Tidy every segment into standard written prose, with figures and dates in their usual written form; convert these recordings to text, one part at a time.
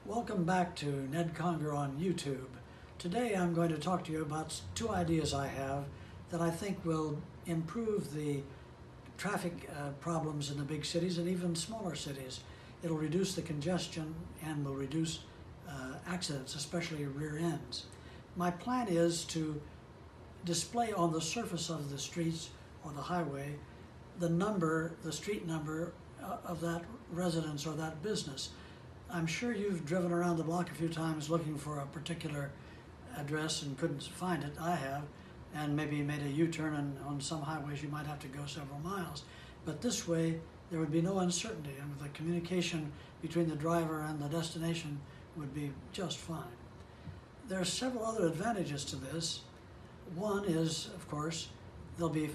Welcome back to Ned Conger on YouTube. Today I'm going to talk to you about two ideas I have that I think will improve the traffic problems in the big cities and even smaller cities. It'll reduce the congestion and will reduce accidents, especially rear ends. My plan is to display on the surface of the streets or the highway the street number of that residence or that business. I'm sure you've driven around the block a few times looking for a particular address and couldn't find it. I have, and maybe made a U-turn, and on some highways you might have to go several miles. But this way there would be no uncertainty, and the communication between the driver and the destination would be just fine. There are several other advantages to this. One is, of course, there'll be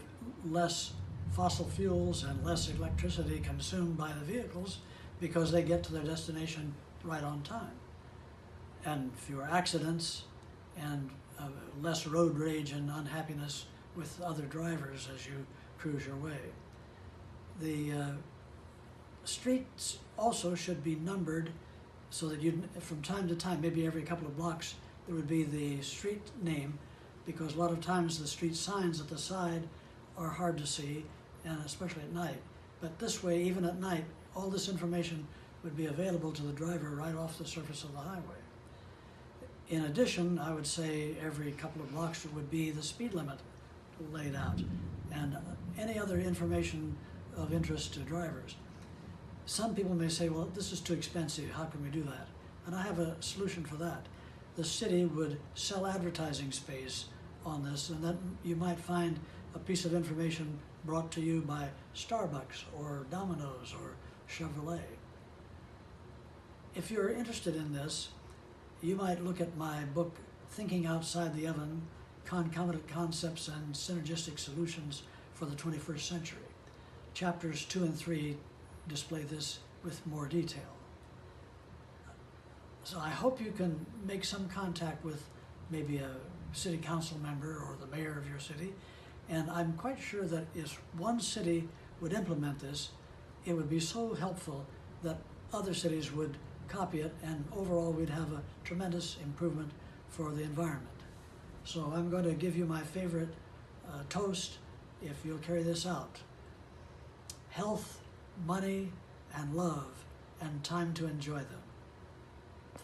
less fossil fuels and less electricity consumed by the vehicles because they get to their destination right on time. And fewer accidents and less road rage and unhappiness with other drivers as you cruise your way. The streets also should be numbered so that from time to time, maybe every couple of blocks, there would be the street name, because a lot of times the street signs at the side are hard to see, and especially at night. But this way, even at night, all this information would be available to the driver right off the surface of the highway. In addition, I would say every couple of blocks there would be the speed limit laid out and any other information of interest to drivers. Some people may say, well, this is too expensive, how can we do that? And I have a solution for that. The city would sell advertising space on this, and then you might find a piece of information brought to you by Starbucks or Domino's or Chevrolet. If you're interested in this, you might look at my book, Thinking Outside the Oven, Concomitant Concepts and Synergistic Solutions for the 21st Century. Chapters 2 and 3 display this with more detail. So I hope you can make some contact with maybe a city council member or the mayor of your city. And I'm quite sure that if one city would implement this, it would be so helpful that other cities would copy it, and overall we'd have a tremendous improvement for the environment. So I'm going to give you my favorite toast if you'll carry this out. Health, money, and love, and time to enjoy them.